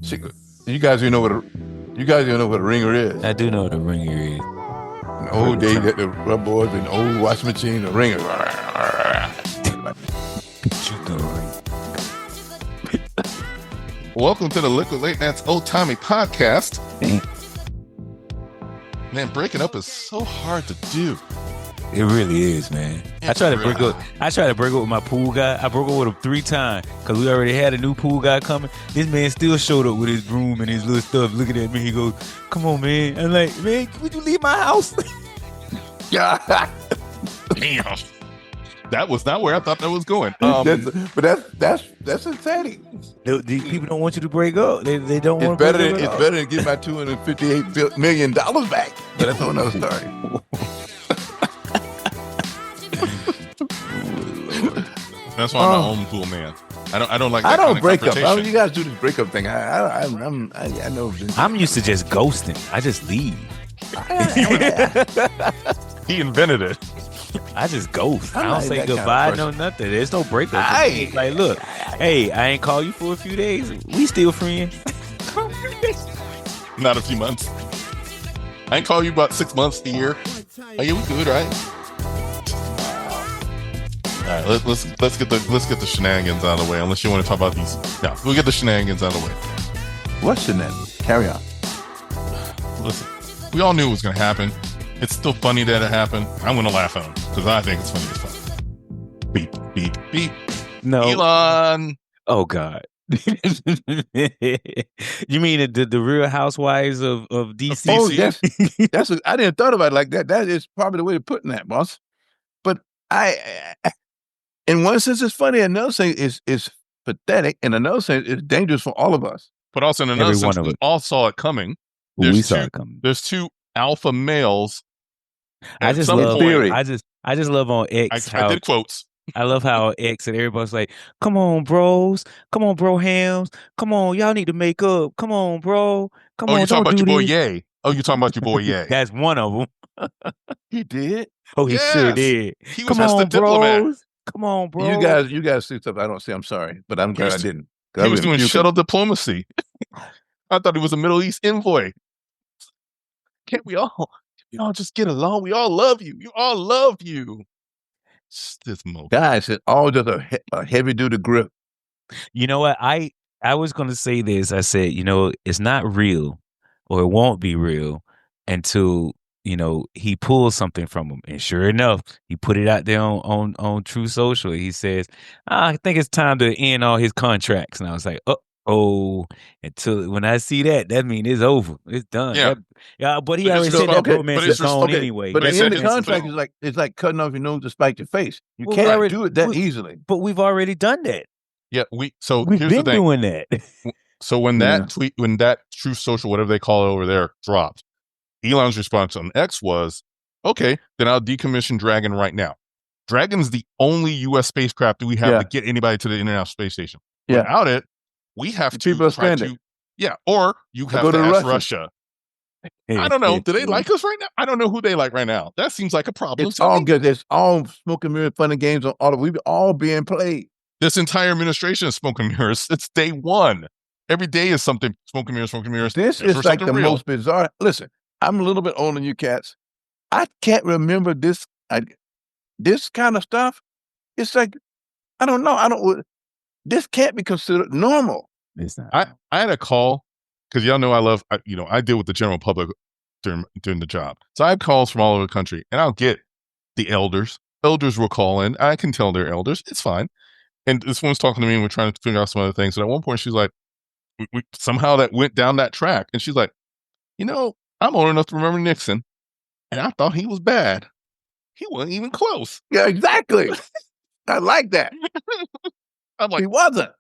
You guys even know what a ringer is. I do know what a ringer is. In the old days, that the rub boards and the old washing machine, the ringer. Welcome to the Liquid Late Nights Old Timey Podcast. Man, breaking up is so hard to do. It really is, man. I tried to break up with my pool guy. I broke up with him 3 times because we already had a new pool guy coming. This man still showed up with his broom and his little stuff. Looking at me, he goes, "Come on, man." I'm like, "Man, would you leave my house?" Yeah. Damn. That was not where I thought that was going. That's insanity. These people don't want you to break up. They don't want to break up. It's better than get my $258 million back. But that's another story. That's why I'm my own pool man. I don't like that I don't kind of break up. confrontation. You guys do this breakup thing. I know. I'm used to just ghosting. I just leave. He invented it. I just ghost. I I'm don't not say that kind of goodbye, person. no nothing. There's no breakup. Aye. Like, look, hey, I ain't call you for a few days. We still friends. Not a few months. I ain't call you about 6 months, a year. Oh yeah, we good, right? All right, let's get the shenanigans out of the way. Unless you want to talk about these, no, we'll get the shenanigans out of the way. What's the name? Carry on. Listen, we all knew it was going to happen. It's still funny that it happened. I'm going to laugh at him because I think it's funny as fuck. Beep, beep, beep. No. Elon. Oh God. You mean the Real Housewives of DC? Oh, that's I didn't thought about it like that. That is probably the way of putting that, boss. But in one sense, it's funny. Another sense, it's pathetic. And another sense, it's dangerous for all of us. But also in another sense, we all saw it coming. We saw it coming. There's 2 alpha males. I just love theory. I just love on X. I did quotes. I love how X and everybody's like, "Come on, bros. Come on, bro hams. Come on, y'all need to make up. Come on, bro. Come on, you're talking about your boy this." Ye. Oh, you're talking about your boy Ye. That's one of them. He did. Oh, he sure did. He was Come on, diplomat. bros. Come on, bro. You guys see stuff I don't see. I'm sorry, but I'm glad I didn't. He was doing shuttle diplomacy. I thought he was a Middle East envoy. Can't we all just get along? We all love you. You all love you. This mo guys, it's all just a heavy duty grip. You know what? I was going to say this. I said, it's not real, or it won't be real until he pulls something from him. And sure enough, he put it out there on True Social. He says, "I think it's time to end all his contracts." And I was like, oh, until when I see that means it's over. It's done. Yeah. But he already said that romance is gone anyway. But in the contract it's like cutting off your nose to spite your face. You can't do it that easily. But we've already done that. Yeah, we've been doing that. So when that tweet, when that True Social, whatever they call it over there, dropped, Elon's response on X was, "Okay, then I'll decommission Dragon right now. Dragon's the only U.S. spacecraft that we have to get anybody to the International Space Station. Without it, we have to try to, or you have to ask Russia. I don't know. Do they like us right now? I don't know who they like right now. That seems like a problem. It's all good. It's all smoke and mirror, fun and games. We've all being played. This entire administration is smoke and mirrors. It's day one. Every day is something smoke and mirrors, smoke and mirrors. This is like the most bizarre. Listen, I'm a little bit older than you cats. I can't remember this kind of stuff. It's like, I don't know. This can't be considered normal. It's not. I had a call because y'all know I deal with the general public during the job. So I have calls from all over the country, and I'll get the elders. Elders will call in. I can tell they're elders. It's fine. And this one's talking to me, and we're trying to figure out some other things. And at one point, she's like, we somehow that went down that track. And she's like, I'm old enough to remember Nixon, and I thought he was bad. He wasn't even close. Yeah, exactly. I like that. I'm like, he wasn't.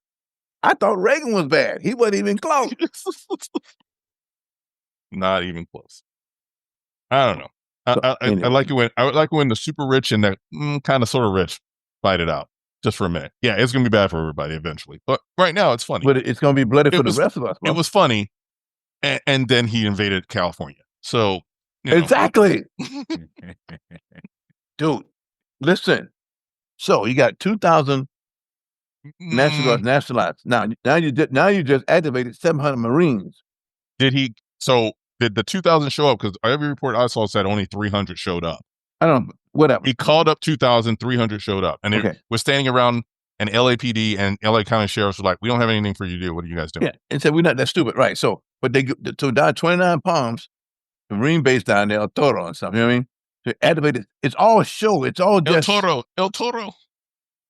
I thought Reagan was bad. He wasn't even close. Not even close. I don't know. I like it when the super rich and the kind of sort of rich fight it out just for a minute. Yeah, it's gonna be bad for everybody eventually, but right now it's funny. But it's gonna be bloody for the rest of us. It was funny, and then he invaded California. So exactly, dude. Listen. So you got 2,000 National Guard nationalized. Now you just activated 700 Marines. Did he? So did the 2,000 show up? Because every report I saw said only 300 showed up. I don't know. Whatever. He called up 2,000, 300 showed up, and they were standing around. And LAPD and LA County sheriffs were like, "We don't have anything for you to do. What are you guys doing?" Yeah, and said we're not that stupid, right? So, but so down 29 Palms, the Marine base down there, El Toro and stuff. You know what I mean? They activated. It's all show. It's all just El Toro.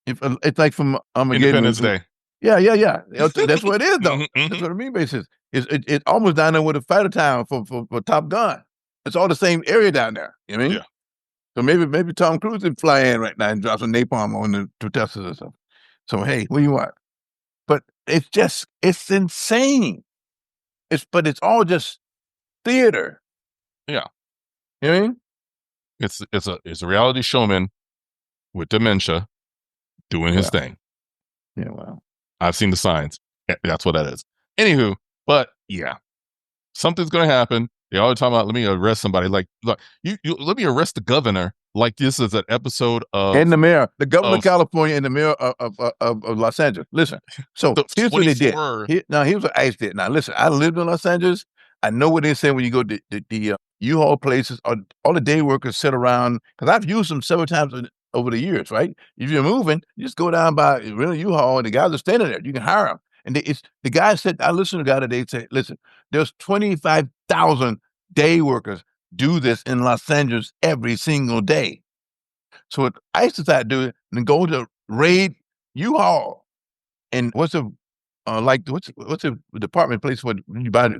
It's like from Independence Day. Yeah. That's what it is, though. That's what the Marine base is. It's almost down there with a fighter town for Top Gun. It's all the same area down there. You know what I mean? Yeah. So maybe Tom Cruise can fly in right now and drop some napalm on the protesters or something. So hey, what do you want? But it's insane. But it's all just theater. Yeah. You know what I mean? It's a reality showman with dementia doing his thing. Yeah, well. I've seen the signs. That's what that is. Anywho, but yeah. Something's gonna happen. They always talking about let me arrest somebody. Like, look, you let me arrest the governor like this is an episode of and the mayor, the governor of California and the mayor of Los Angeles. Listen, so here's what they did. Here's what ICE did. Now listen, I lived in Los Angeles. I know what they say when you go to the U-Haul places. All the day workers sit around because I've used them several times over the years. Right? If you're moving, you just go down by real U-Haul and the guys are standing there. You can hire them. And the guy said, I listened to a guy today say, listen, there's 25,000 day workers do this in Los Angeles every single day. So what ICE decided to do and go to raid U-Haul. And what's the department place where you buy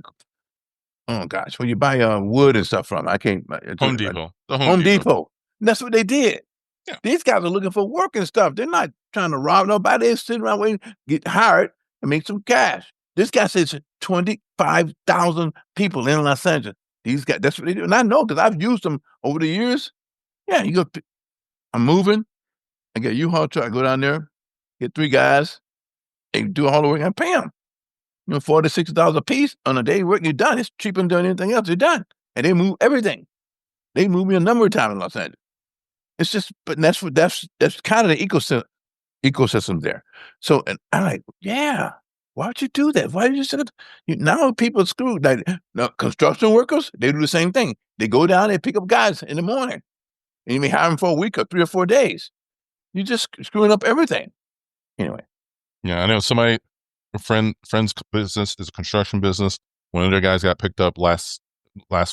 where you buy wood and stuff from? I can't. Home Depot. The Home Depot. And that's what they did. Yeah. These guys are looking for work and stuff. They're not trying to rob nobody. They're sitting around waiting to get hired and make some cash. This guy says 25,000 people in Los Angeles. These guys, that's what they do. And I know because I've used them over the years. Yeah, you go, I'm moving. I get a U-Haul truck. I go down there, get 3 guys. They do all the work and pay them. $40, $60 a piece on a day work. You're done. It's cheaper than doing anything else. You're done. And they move everything. They move me a number of times in Los Angeles. It's just, but that's kind of the ecosystem there. So, and I'm like, yeah, why'd you do that? Why did you set up? Now people are screwed. Like construction workers, they do the same thing. They go down and pick up guys in the morning. And you may hire them for a week or 3 or 4 days. You're just screwing up everything. Anyway. Yeah, I know a friend's business is a construction business. One of their guys got picked up last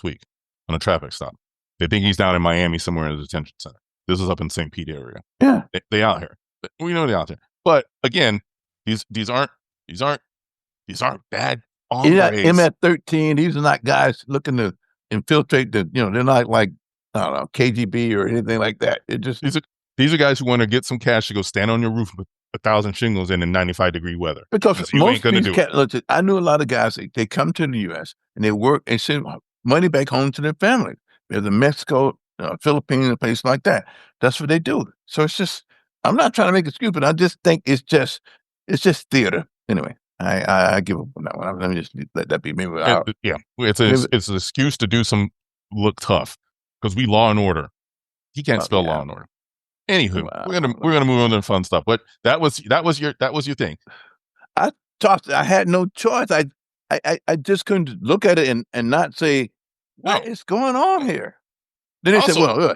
week on a traffic stop. They think he's down in Miami somewhere in a detention center. This is up in St. Pete area. Yeah. They out here. We know they're out there. But again, these aren't bad hombres. MS-13, these are not guys looking to infiltrate they're not like, I don't know, KGB or anything like that. It just these are guys who want to get some cash to go stand on your roof with 1,000 shingles in 95-degree weather. Because you ain't gonna do it. I knew a lot of guys, they come to the U.S. and they work and send money back home to their family. They're in Mexico, Philippines, a place like that. That's what they do. So it's just, I'm not trying to make it stupid. I just think it's just theater. Anyway, I give up on that one. Let me just let that be. Maybe it's an excuse to do some look tough because we law and order. He can't spell law and order. Anywho, we're gonna move on to the fun stuff. But that was your thing. I had no choice. I just couldn't look at it and not say what is going on here. Then they said, "Well,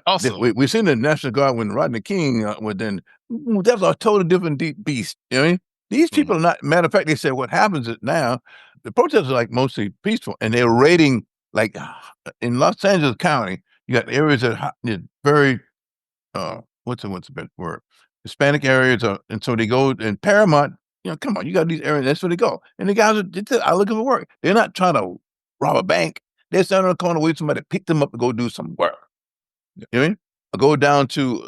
we seen the National Guard when Rodney King that was a totally different beast." You know what I mean? These people are not. Matter of fact, they said what happens is now the protests are like mostly peaceful, and they're raiding like in Los Angeles County. You got areas that are very what's the best word? Hispanic areas, and so they go in Paramount. Come on, you got these areas. That's where they go, and the guys are looking for work. They're not trying to rob a bank. They're standing on the corner waiting for somebody to pick them up and go do some work. You know what I mean? Or go down to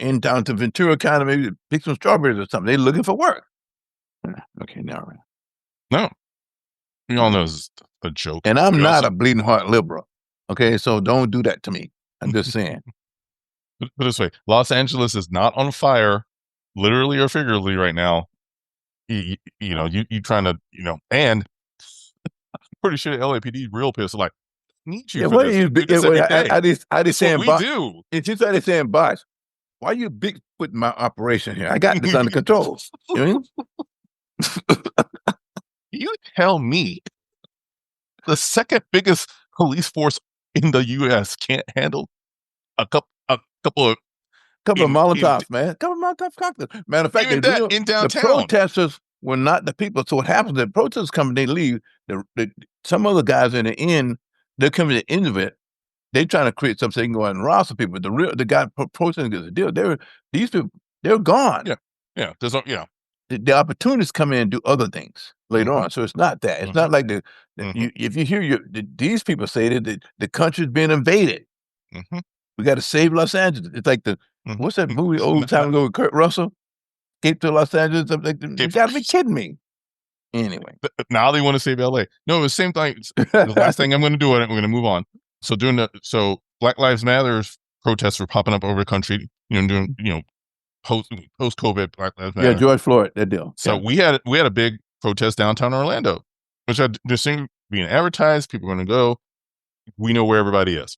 Ventura County, maybe to pick some strawberries or something. They're looking for work. Okay, now. No. We all know it's a joke. And I'm not a bleeding heart liberal. Okay, so don't do that to me. I'm just saying. Put it this way, Los Angeles is not on fire, literally or figuratively right now. You trying to, and I'm pretty sure the LAPD real pissed. Like, need you for this. I just saying, we do. It's just like they're saying bots. why you big putting my operation here? I got this under control. You know what I mean? You tell me the second biggest police force in the U.S. can't handle a couple of couple of Molotovs, man. A couple of Molotov cocktails. Matter of fact, even that in downtown. The protesters were not the people. So what happens? The protesters come and they leave. Some other guys in the end, they're coming to the end of it. They're trying to create something so they can go out and rob some people. The guy protesting the deal. These people, they're gone. Yeah. The opportunities come in and do other things later on. So it's not that. It's not like if you hear these people say that the country's being invaded. We got to save Los Angeles. It's like what's that movie old time ago with Kurt Russell? Escape to Los Angeles. You got to be kidding me. Anyway. Now they want to save LA. No, the same thing. The last thing I'm going to do, we're going to move on. So Black Lives Matter protests were popping up over the country, post COVID Black Lives Matter. Yeah, George Floyd, that deal. So we had a big protest downtown Orlando, which I just think being advertised, people are going to go. We know where everybody is.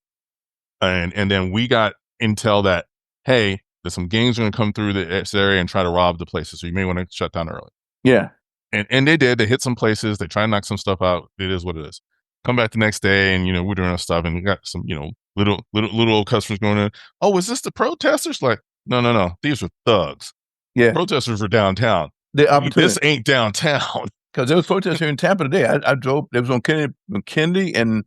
And then we got intel that, hey, there's some gangs going to come through this area and try to rob the places. So you may want to shut down early. Yeah. And they did. They hit some places. They try and knock some stuff out. It is what it is. Come back the next day and, we're doing our stuff and we got some, little old customers going in. Oh, is this the protesters? Like, no. These were thugs. Yeah. Protesters were downtown. This ain't downtown. Because there was protests here in Tampa today. I drove, there was on Kennedy and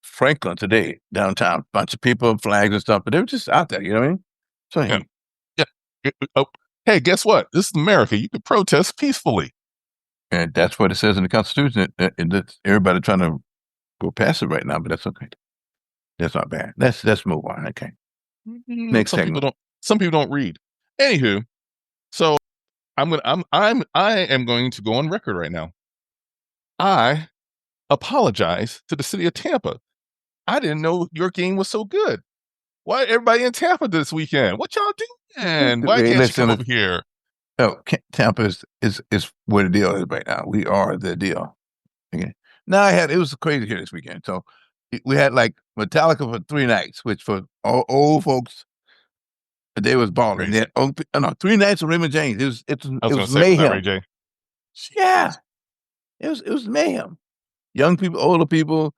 Franklin today, downtown. Bunch of people, flags and stuff, but they were just out there, you know what I mean? So, yeah. Hey, guess what? This is America. You can protest peacefully. And that's what it says in the Constitution. That's everybody trying to go past it right now, but that's okay. That's not bad. Let's move on. Okay. Next segment. Some people don't read. Anywho, so I am going to go on record right now. I apologize to the city of Tampa. I didn't know your game was so good. Why everybody in Tampa this weekend? What y'all doing? Why can't you come over here? Oh, Tampa is where the deal is right now. We are the deal. Okay. Now it was crazy here this weekend. So we had like Metallica for 3 nights, which for all old folks, they was balling. They had 3 nights of Raymond James. It was mayhem. Ray J. Yeah, it was mayhem. Young people, older people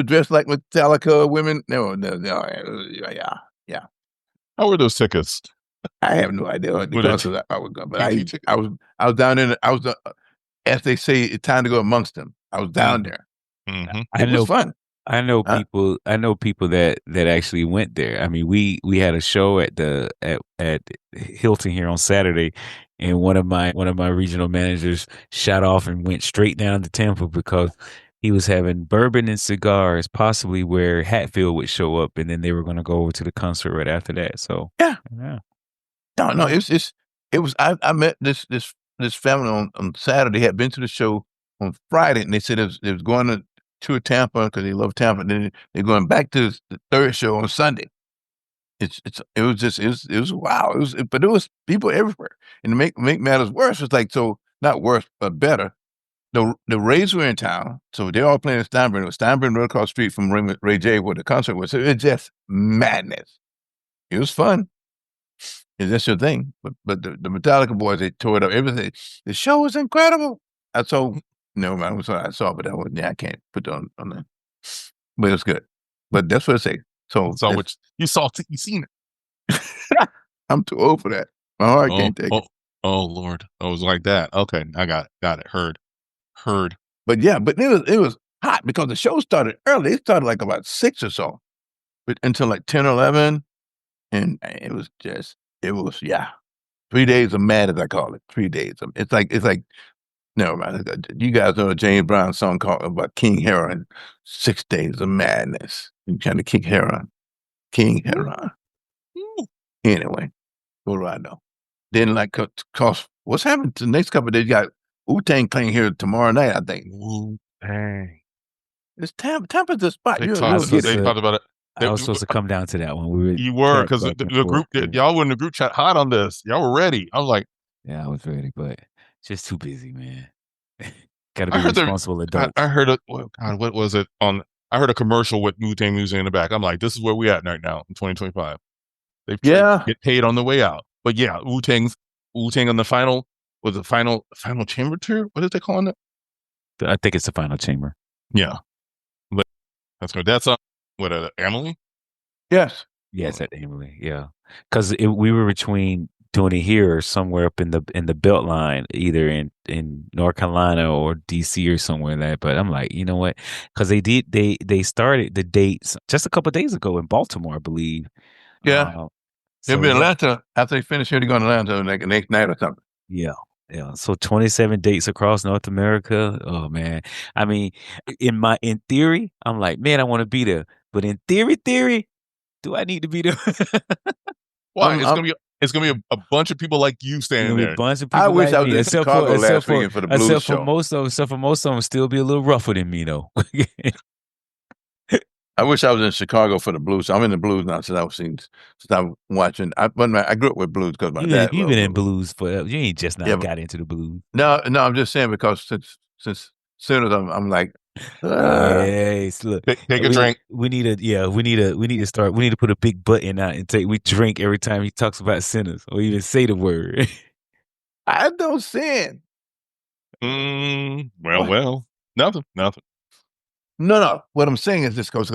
dressed like Metallica, women. No, yeah. How were those tickets? I have no idea because I was gone, but I was down in. I was, as they say, it's time to go amongst them. I was down there. Mm-hmm. It was fun. I know people. I know people that actually went there. I mean, we had a show at Hilton here on Saturday, and one of my regional managers shot off and went straight down to Tampa because he was having bourbon and cigars, possibly where Hatfield would show up, and then they were going to go over to the concert right after that. So yeah. No, it was. I met this family on Saturday. Had been to the show on Friday, and they said it was going to Tampa because they love Tampa. And then they're going back to the third show on Sunday. It was wow. But it was people everywhere, and to make matters worse, it's like not worse but better. The Rays were in town, so they're all playing at Steinbrenner. It was Steinbrenner right across the street from Ray J, where the concert was. So it's just madness. It was fun. Is that your thing? But the Metallica boys, they tore it up. Everything. The show was incredible. I saw, no man, I saw, but I can't put that on there. But it was good. But that's what I say. So what you saw, you seen it. I'm too old for that. My heart can't take it. Oh Lord, it was like that. Okay, I got it. Heard. But yeah, but it was hot because the show started early. It started like about 6 or so, but until like 10 or 11, and it was 3 days of mad, as I call it. 3 days. It's like never mind. You guys know a James Brown song called about King Heron. 6 days of madness. You trying to kick Heron, King Heron. Anyway, what do I know? Then cause what's happening to the next couple of days? You got Wu-Tang playing here tomorrow night, I think. Wu-Tang. It's Tampa's the spot. They talked about it. I was supposed to come down to that one. You were, because the group, y'all were in the group chat hot on this. Y'all were ready. I was like, yeah, I was ready, but just too busy, man. Got to be responsible adults. I heard what was it on? I heard a commercial with Wu-Tang music in the back. I'm like, this is where we at right now in 2025. They Yeah. get paid on the way out. But yeah, Wu-Tang on the final final chamber tour. What is they calling it? I think it's the final chamber. Yeah, but that's good. That's what Emily. Yes. Yeah, it's at Emily. Yeah, because we were between doing it here or somewhere up in the belt line, either in North Carolina or DC or somewhere like that. But I'm like, you know what? Because they started the dates just a couple of days ago in Baltimore, I believe. Yeah. They'll So be in yeah, Atlanta after they finish here. They're going to Atlanta like the next night or something. yeah, yeah. So 27 dates across North America. Oh man, I mean, in theory, I'm like, man, I want to be there. But in theory, do I need to be there? Why? I'm, I'm, It's gonna be a bunch of people like you There's standing gonna be a there. bunch of I people wish like I was me, in Chicago last weekend for the blues show. except for most of them, still be a little rougher than me though. I wish I was in Chicago for the blues show. I'm in the blues now since I'm watching. I grew up with blues because my dad You've loved been in blues. blues forever. You ain't just Yeah, now but got into the blues. no, I'm just saying because since soon as I'm like, Yes, look, Take a drink. we need to put a big button out and we drink every time he talks about sinners or even say the word. I don't sin. What? Well, nothing. No. What I'm saying is this goes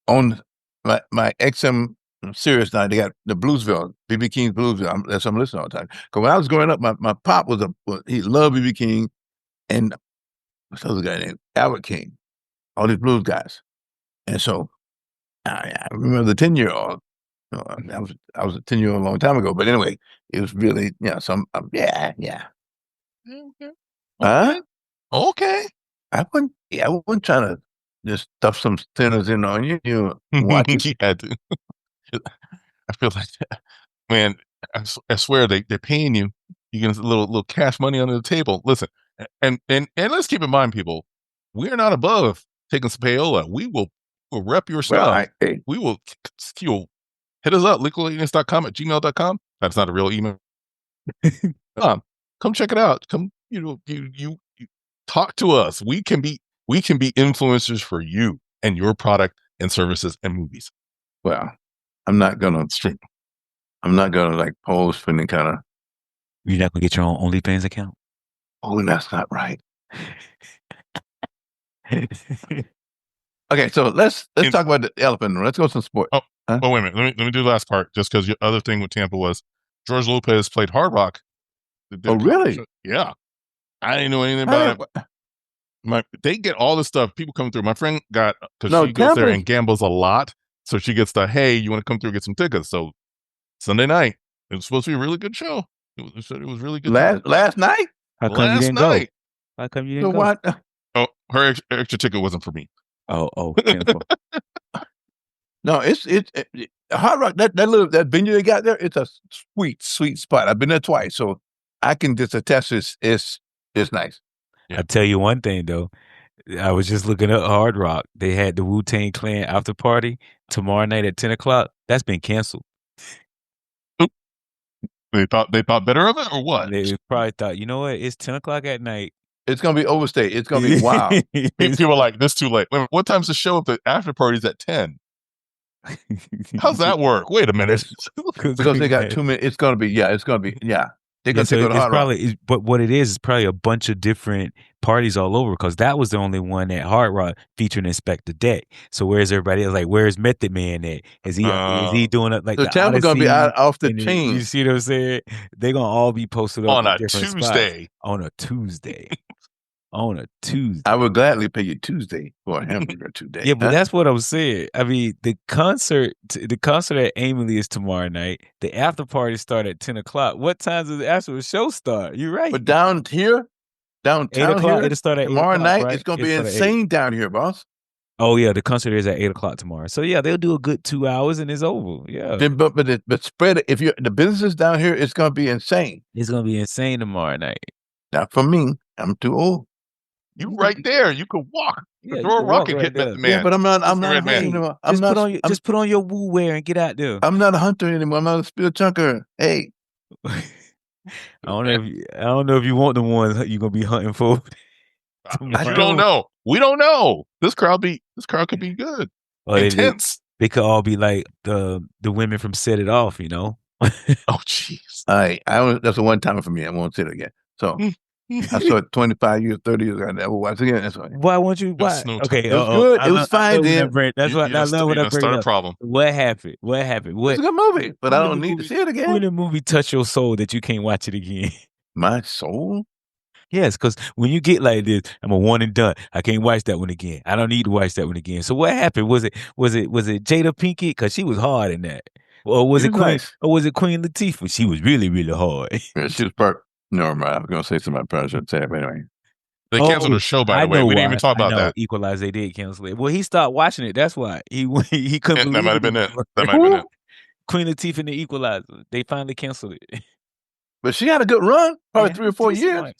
on my XM Sirius now. They got the Bluesville, BB King's Bluesville. That's what I'm listening all the time. Because when I was growing up, my pop he loved BB King and what's the other guy named Albert King, all these blues guys. And so I remember the 10-year-old. I was a 10-year-old a long time ago. But anyway, it was really yeah. Okay. Huh? Okay. I wasn't trying to just stuff some sinners in on you. You watch it. You had to. I feel like that. Man, I swear they're paying you. You get a little cash money under the table. Listen, and let's keep in mind, people, we are not above taking some payola. We'll rep your Well, stuff. We will you'll hit us up, legally@gmail.com. That's not a real email. Come check it out. Come, you talk to us. We can be influencers for you and your product and services and movies. well, I'm not gonna Stream. I'm not gonna like pose for any kind of. You're not gonna get your own OnlyFans account? Oh, that's not right. Okay, so let's talk about the elephant in the room. Let's go to some sports. Oh, huh? wait a minute. Let me do the last part, just because your other thing with Tampa was George Lopez played Hard Rock. Oh, really? Yeah. I didn't know anything about it. They get all the stuff. People come through. My friend got, because she goes there and gambles a lot. So she gets the, hey, you want to come through and get some tickets? So Sunday night, it was supposed to be a really good show. It was really good. Last night? How come you didn't go? How come you didn't go? What? Oh, her extra ticket wasn't for me. Oh, Tampa. No, it's Hard Rock. That venue they got there. It's a sweet spot. I've been there twice, so I can just attest. It's nice. Yeah. I'll tell you one thing though. I was just looking up Hard Rock. They had the Wu-Tang Clan after party tomorrow night at 10:00. That's been canceled. They thought better of it, or what? They probably thought, you know what? It's 10:00 at night. It's gonna be overstayed. It's gonna be wild. People are like, this too late. What time's the show if the after party's at 10? How's that work? Wait a minute. Because they got 2 minutes. It's gonna be. They're gonna take it to Hard Rock. But what it is probably a bunch of different parties all over, because that was the only one at Hard Rock featuring Inspector Deck. So where's everybody else? Like, where's Method Man at? Is he doing it like so the Tampa gonna be off the chain? You see what I'm saying? They're gonna all be posted up on a different Tuesday. Spots. On a Tuesday. On a Tuesday. I would gladly pay you Tuesday for a hamburger today. Yeah, but that's what I'm saying. I mean, the concert at Emily is tomorrow night. The after party start at 10:00. What time does the actual show start? You're right. But downtown here, 8:00. It'll start at tomorrow night. Right? It's gonna be insane down here, boss. Oh yeah, the concert is at 8:00 tomorrow. So yeah, they'll do a good 2 hours and it's over. Yeah. But spread it. If the businesses down here, it's gonna be insane. It's gonna be insane tomorrow night. Not for me. I'm too old. You right there. You could walk. Yeah, throw a rock and hit that man. Yeah, but I'm not hunting anymore. Just put on your woo wear and get out there. I'm not a hunter anymore. I'm not a spear chunker. Hey. I don't know if you want the ones you're gonna be hunting for. I don't know. We don't know. This crowd could be good. Intense. They could all be like the women from Set It Off, you know. Oh, jeez. That's a one time for me. I won't say it again. So I saw it 25 years, 30 years. I never watched it again. That's why. Why won't you? It's Why? no time. Okay. It was good. It was I fine love when I then. bring. That's what I love when I You bring it start a up. problem. What happened? What happened? It's What? a good movie, but I When don't the need to movie- see it again. When the movie touch your soul that you can't watch it again. My soul? Yes, because when you get like this, I'm a one and done. I can't watch that one again. I don't need to watch that one again. So what happened? Was it Jada Pinkett? Because she was hard in that. Or was She it was Queen? nice. Or was it Queen Latifah? She was really, really hard. Yeah, she was part. Never mind. I was going to say something I probably shouldn't say it, but anyway. They canceled her show, by the way. We didn't even talk about that. Equalize, they did cancel it. Well, he stopped watching it. That's why he couldn't That believe might it have been it. anymore. That might have been it. Queen Latifah and the Equalizer. They finally canceled it. But she had a good run, probably Yeah, 3 or 4 decent years. run.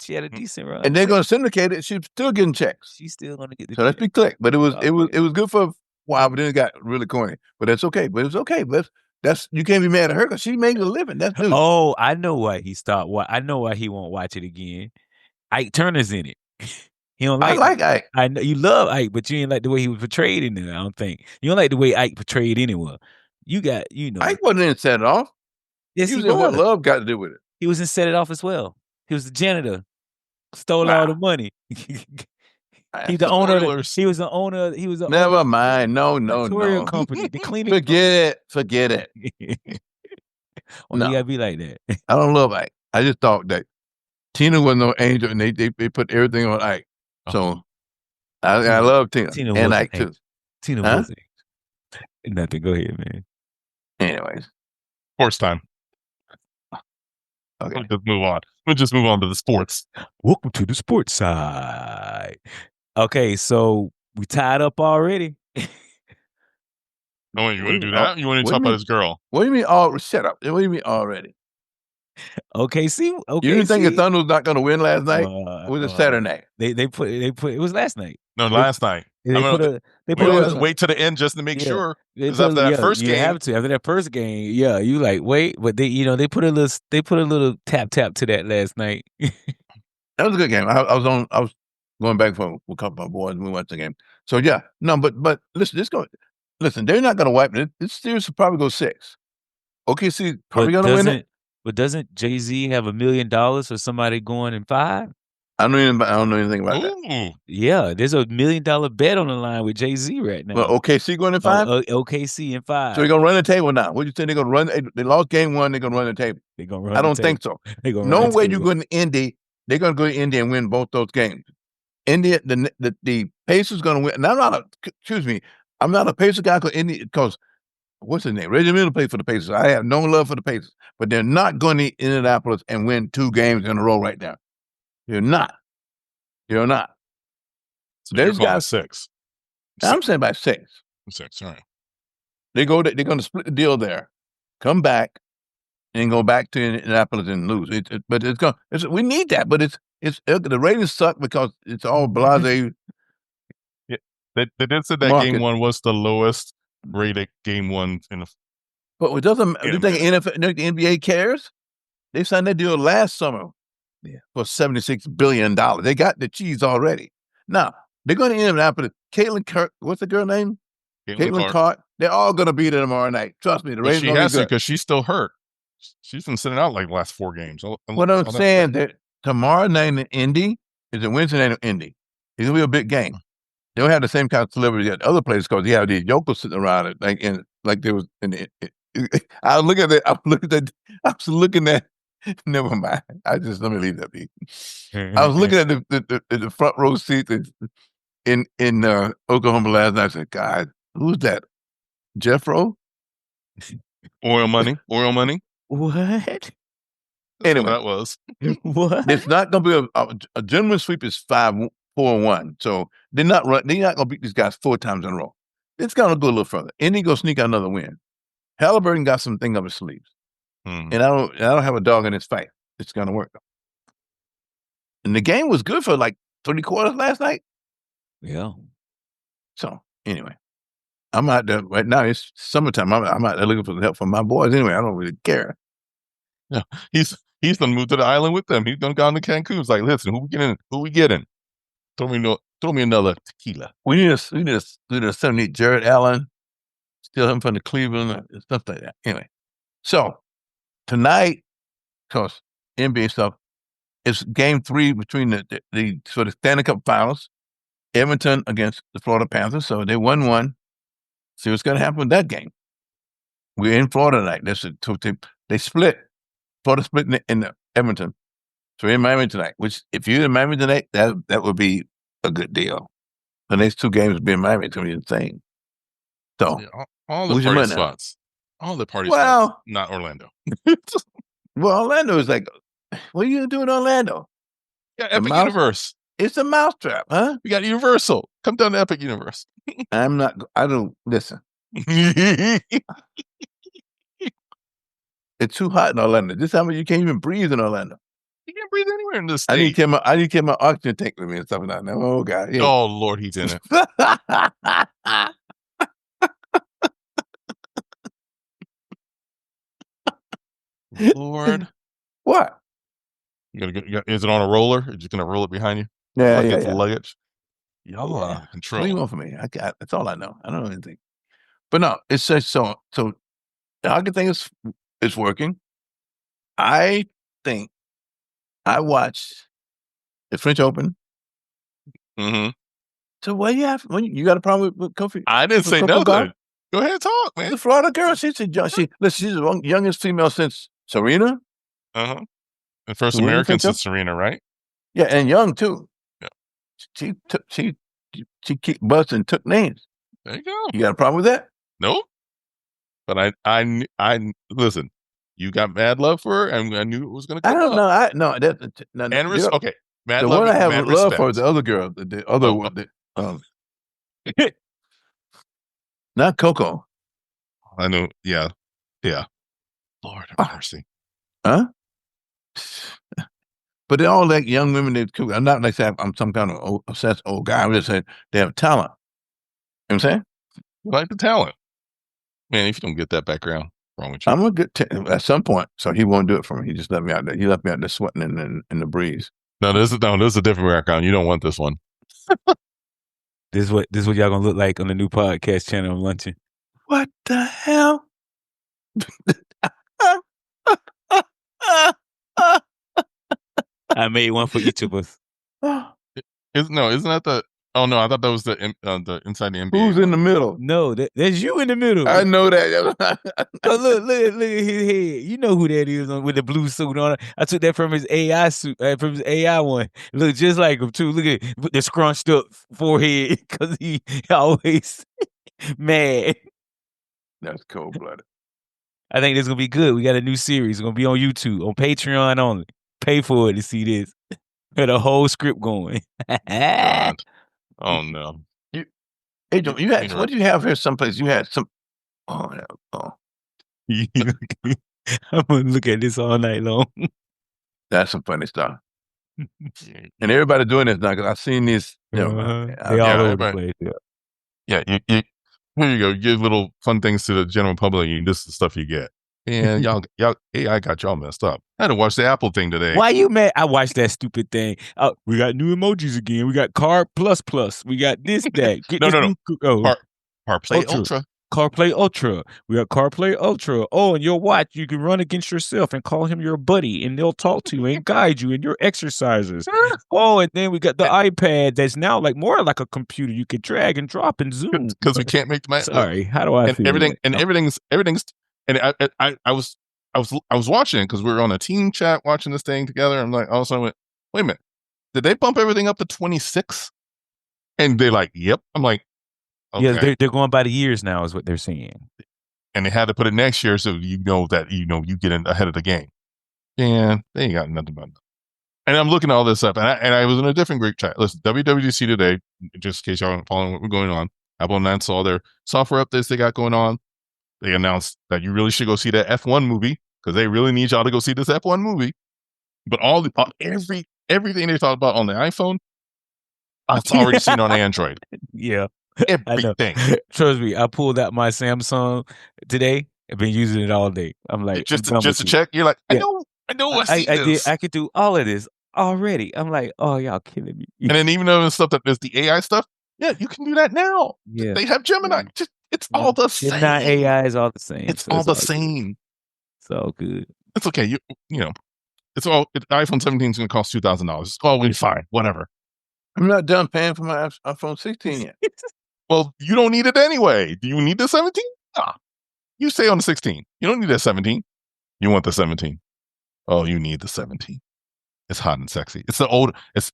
She had a decent run. And they're going to syndicate it. She's still getting checks. She's still gonna get the So let's check. be clear. But it was Okay. good for a while, but then it got really corny. But that's okay. But it's okay. But that's you can't be mad at her because she made a living. That's dude. Oh, I know why he stopped. I know why he won't watch it again. Ike Turner's in it. He don't I like. like Ike. I know you love Ike, but you ain't like the way he was portrayed in it. I don't think you don't like the way Ike portrayed anyone. You got, you know. Ike wasn't in Set It Off. Yes, He he was in What was. Love Got to Do with It. He was in Set It Off as well. He was the janitor. Stole Wow. all the money. He's the owner. He was the owner. He was the Never owner mind. No, no, Victoria no. company. The cleaning. Forget it. Well, No. you gotta be like that. I don't love Ike. I just thought that Tina wasn't no angel, and they put everything on Ike. So I love Tina and Ike too. Tina was it. Nothing. Go ahead, man. Anyways, sports time. Okay, We'll just move on to the sports. Welcome to the sports side. Okay, so we tied up already. No, you want to do that? You want to talk about his girl? What do you mean? Shut up. What do you mean already? Okay, see. Okay, you didn't think the Thunder was not going to win last night? Or was it Saturday night? They put it was last night. No, last night. They put wait to the end just to make sure. Because after that first game, after that first game, you like wait, but they put a little tap to that last night. That was a good game. I was going back for a couple of my boys and we went to the game. So yeah, no, but listen, they're not going to wipe it. This series will probably go 6. OKC probably going to win it. But doesn't Jay-Z have $1 million for somebody going in 5? I don't know anything about that. Yeah, there's $1 million bet on the line with Jay-Z right now. Well, OKC going in 5? OKC in 5. So they're going to run the table now. What do you think they're going to run? They lost game 1. They're going to run the table. They're going to run. I don't think so. No way you're going to Indy. They're going to go to Indy and win both those games. Indy, the Pacers going to win. And I'm not a Pacer guy because what's his name? Reggie Miller played for the Pacers. I have no love for the Pacers, but they're not going to Indianapolis and win 2 games in a row right now. You're not. You're not. So there's guys 6. I'm saying by 6. 6. All right. They're going to split the deal there, come back, and go back to Indianapolis and lose. We need that, but the ratings suck because it's all blase. Yeah, they did say that game 1 was the lowest rated game 1 in the. But it doesn't. Do you think the NBA cares? They signed that deal last summer for $76 billion. They got the cheese already. Now they're going to Indianapolis. Caitlin Kirk, what's the girl name? Caitlin Clark. They're all going to be there tomorrow night. Trust me. The ratings she has to because she's still hurt. She's been sitting out like the last 4 games. What I'm saying that tomorrow night in Indy is a Wednesday night in Indy. It's gonna be a big game. They don't have the same kind of celebrity at other places because you have these yokels sitting around it, like there was. I was looking at that. I was looking at. Never mind. Let me leave that be. I was looking at the front row seats in Oklahoma last night. I said, "God, who's that? Jeffro? Oil money. What? Anyway, that was what? It's not going to be a gentleman's sweep is 5-4-1. So they're not going to beat these guys 4 times in a row. It's going to go a little further. Indy go sneak out another win. Halliburton got something up his sleeves, and I don't have a dog in this fight. It's going to work. And the game was good for like 3 quarters last night. Yeah. So anyway, I'm out there right now. It's summertime. I'm out there looking for help from my boys. Anyway, I don't really care. Yeah, he's done moved to the island with them. He's done gone to Cancun. He's like, listen, who we getting? Throw me another tequila. We need to send Jared Allen steal him from the Cleveland and stuff like that. Anyway, so tonight, because NBA stuff, it's game 3 between the sort of Stanley Cup Finals, Edmonton against the Florida Panthers. So they won one. See what's going to happen with that game. We're in Florida tonight. They split. Florida split in Edmonton. So we're in Miami tonight, which if you're in Miami tonight, that would be a good deal. The next 2 games will be in Miami. It's going to be insane. So, yeah, all the party spots. All the party spots. Not Orlando. Well, Orlando is like, what are you going to do in Orlando? Yeah, Epic Universe. It's a mousetrap, huh? We got Universal. Come down to Epic Universe. I don't, listen. It's too hot in Orlando. This time you can't even breathe in Orlando. You can't breathe anywhere in this state. I need to get my oxygen tank with me and stuff like that. Oh, God. Yeah. Oh, Lord, he's in it. Lord. What? Is it on a roller? Are you just going to roll it behind you? Yeah, like yeah, it's yeah. luggage? Y'all are out of control. What do you want from me? That's all I know. I don't know anything. But no, it's such so the hockey thing is working. I think I watched the French Open. Mm-hmm. So what do you have? You got a problem with Kofi? I didn't say nothing. Go ahead and talk, man. The Florida girl, she's the youngest female since Serena. Uh-huh. The first American since Serena, right? Yeah, and young too. Yeah. She kicked butts and took names. There you go. You got a problem with that? Nope. But I listen. You got mad love for her, and I knew it was going to come I don't up. know. Okay. Mad the love. one I have love respect. for is the other girl. The other one. Not Coco. I know. Yeah. Lord have mercy. Huh? But they're all like young women. I'm not like saying I'm some kind of obsessed old guy. I'm just saying they have talent. You know what I'm saying? You like the talent. Man, if you don't get that background, what's wrong with you? I'm a good at some point, so he won't do it for me. He just left me out there. He left me out there sweating in the breeze. No, this is a different background. You don't want this one. This is what y'all gonna look like on the new podcast channel on luncheon. What the hell? I made one for each of us. Isn't that the? Oh no, I thought that was the inside the NBA. Who's in the middle? No, there's you in the middle. I know that. Oh, look at his head. You know who that is with the blue suit on. I took that from his AI suit, from his AI one. It looks just like him too. Look at the scrunched up forehead because he always mad. That's cold blooded. I think this is gonna be good. We got a new series. It's gonna be on YouTube, on Patreon only. Pay for it to see this. Got a whole script going. God. Oh no! Hey, Joe, what do you have here? Someplace you had some. Oh. I'm gonna look at this all night long. That's some funny stuff. And everybody doing this now because I've seen these. They all over the place. Yeah. Here you go. You give little fun things to the general public. This is the stuff you get. And y'all, AI got y'all messed up. I had to watch the Apple thing today. Why you mad? I watched that stupid thing. We got new emojis again. We got Car Plus. We got this, that. No. CarPlay Ultra. CarPlay Ultra. We got CarPlay Ultra. Oh, and your watch, you can run against yourself and call him your buddy, and they'll talk to you and guide you in your exercises. Oh, and then we got the iPad that's now more like a computer. You can drag and drop and zoom. Because we can't make the mind. Sorry, how do I feel? Everything's. And I was watching it because we were on a team chat watching this thing together. I'm like, all of a sudden I went, wait a minute, did they bump everything up to 26? And they're like, yep. I'm like, okay. Yeah, they're going by the years now, is what they're saying. And they had to put it next year so you know that you get in ahead of the game. Yeah, they ain't got nothing about that. And I'm looking all this up, and I was in a different group chat. Listen, WWDC today, just in case y'all aren't following what we're going on. Apple announced all their software updates they got going on. They announced that you really should go see that F1 movie because they really need y'all to go see this F1 movie. But everything they talked about on the iPhone, I've already seen on Android. Yeah, everything. Trust me, I pulled out my Samsung today. I've been using it all day. I'm like, just to check. You're like, yeah. I know. I could do all of this already. I'm like, oh, y'all killing me. And then even though the stuff that is the AI stuff, yeah, you can do that now. Yeah, they have Gemini. It's all the same. Gemini AI is all the same. It's so all the good. same. It's all good. It's okay. You know, it's all. iPhone 17 is going to cost $2,000. It's always fine. Whatever. I'm not done paying for my iPhone 16 yet. Well, you don't need it anyway. Do you need the 17? Ah, you stay on the 16. You don't need that 17. You want the 17. Oh, you need the 17. It's hot and sexy. It's the old. It's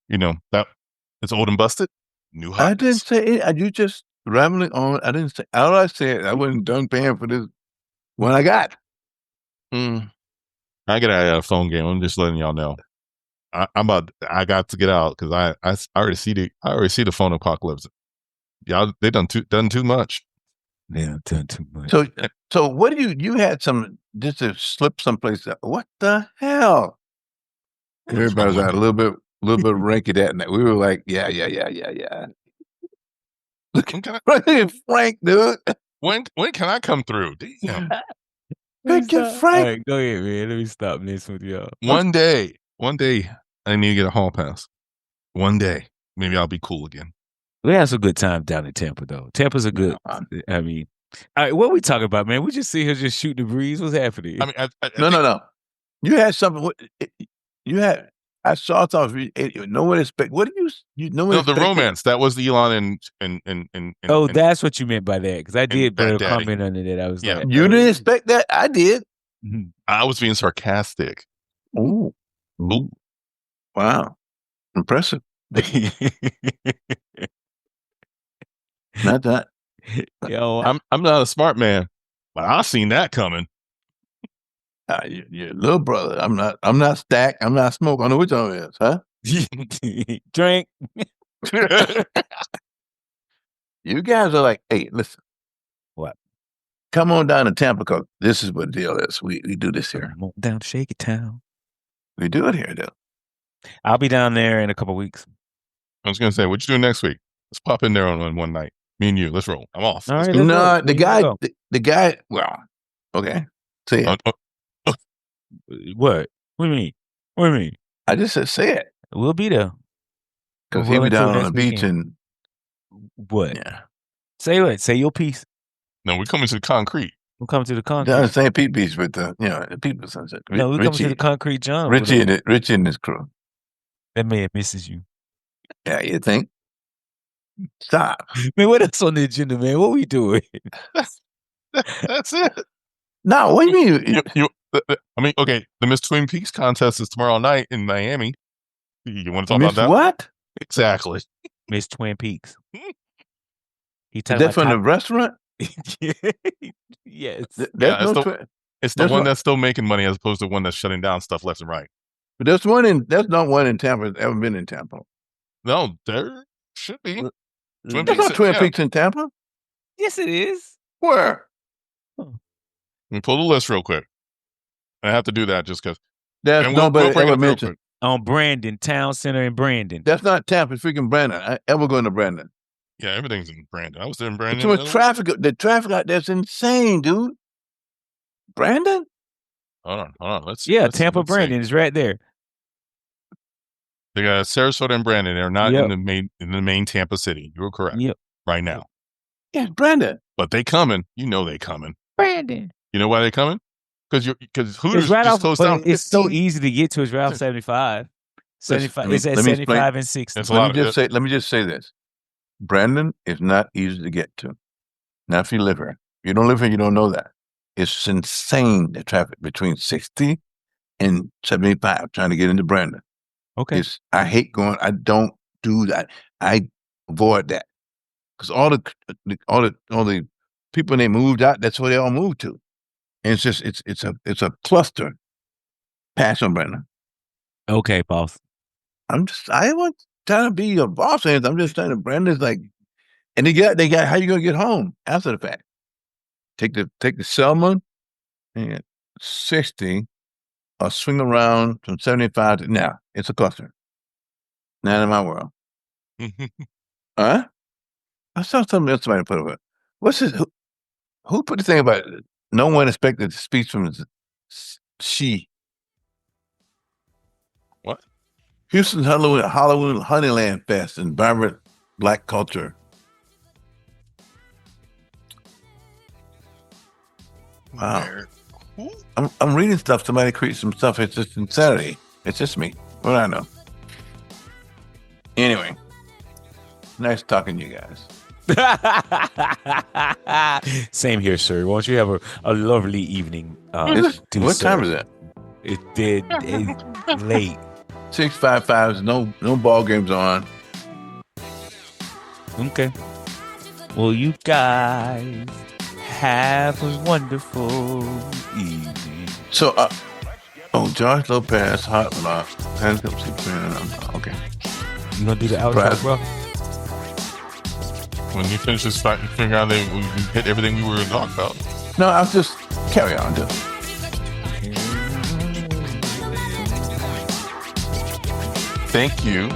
you know that it's old and busted. New hotness. I didn't say it. You just rambling on. I didn't say. All I said, I wasn't done paying for this one I got. I get a phone game. I'm just letting y'all know. I got to get out because I already see the phone apocalypse. Y'all, they done too much. They done done too much. So what do you had some just to slip someplace? What the hell? Everybody was out a little bit ranky that night. We were like, yeah. Look at Frank, dude. When can I come through? Damn. Look at Frank. All right, go ahead, man. Let me stop messing with y'all. One day, I need to get a hall pass. One day, maybe I'll be cool again. We had some good time down in Tampa, though. Tampa's a good. I mean, all right, what we talking about, man? We just see here just shooting the breeze. What's happening? I mean, No. You had something. You had. I saw something. No one expect. What do you? No one. No, the romance. That was the Elon and. Oh, that's what you meant by that. Because I did put a Daddy. comment under that. I was Yeah. like, You didn't expect that. I did. I was being sarcastic. Ooh. Wow. Impressive. Not that. Yo, I'm not a smart man, but I seen that coming. Your little brother. I'm not Stack. I'm not Smoke. I don't know which one it is, huh? drink. You guys are like, hey, listen. What? Come on down to Tampa, because this is what the deal is. We do this here. Come on down to Shaky Town. We do it here, though. I'll be down there in a couple weeks. I was gonna say, what you do next week? Let's pop in there on one night. Me and you. Let's roll. I'm off. All right, No, the guy. Well, okay. Say it. What? What do you mean? What do you mean? I just said say it. We'll be there. Because he'll be down on the beach and what? Yeah. Say what? Say your piece. No, we're coming to the concrete. We'll come to the concrete. Down the St. Pete Beach with the people sunset. No, we're coming to the concrete, John. Richie and his crew. That man misses you. Yeah, you think? Stop. Man, what else on the agenda, man? What we doing? That's it. No, what do you mean? I mean, okay, the Miss Twin Peaks contest is tomorrow night in Miami. You want to talk about that? What? Exactly. Miss Twin Peaks. Is that from the restaurant? Yes. It's the one that's still making money as opposed to one that's shutting down stuff left and right. But there's not one in Tampa that's ever been in Tampa. No, there should be. There's no Twin Peaks in Tampa. Yes, it is. Where? Let me pull the list real quick. I have to do that just because. That's nobody ever mentioned. On Brandon, Town Center in Brandon. That's not Tampa, it's freaking Brandon. I ever going to Brandon. Yeah, everything's in Brandon. I was there in Brandon. Too much traffic. The traffic out there's insane, dude. Brandon? Hold on. Let's Tampa, Brandon is right there. They got Sarasota and Brandon. They're not in the main Tampa City. You were correct. Yep. Right now. Yeah, Brandon. But they coming. You know they coming. Brandon. You know why they coming? Because Hooters right just closed down. It's so easy to get to. It's Route 75. 75. It's at 75 and 60. Let me just say this. Brandon is not easy to get to. Not if you live here. If you don't live here, you don't know that. It's insane, the traffic between 60 and 75 trying to get into Brandon. Okay. I hate going. I don't do that. I avoid that. Because all the people they moved out, that's where they all moved to. And it's just it's a cluster. Pass on Brandon. Okay, boss. I wasn't trying to be your boss or anything. I'm just trying to Brandon's like, and they got how you gonna get home after the fact? Take the Selma and 60 or swing around from 75 to now. It's a cluster. Not in my world. Huh? I saw something else somebody put up. What's this? Who put the thing about no one expected the speech from she? What? Houston's Halloween Honeyland Fest and vibrant black culture. Wow. Where? Who? I'm reading stuff. Somebody creates some stuff. It's just insanity. It's just me. What do I know? Anyway, nice talking to you guys. Same here, sir. Won't you have a lovely evening? What time is it? It did late. 6:55. No ball games on. Okay. Well, you guys have a wonderful evening. So, George Lopez, Hot Lot, okay. You gonna do the outro, bro? When you finish this fight, you figure out that we hit everything we were going to talk about. No, I'll just carry on. Thank you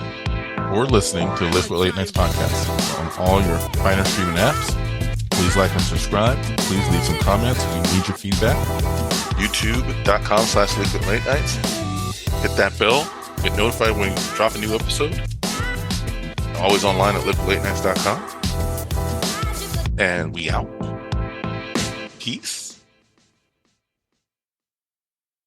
for listening to Live with Late Nights podcast on all your finer streaming apps. Please like and subscribe. Please leave some comments. We need your feedback. YouTube.com/Live with Late Nights. Hit that bell. Get notified when we drop a new episode. Always online at livewithlate nights.com. And we out. Peace.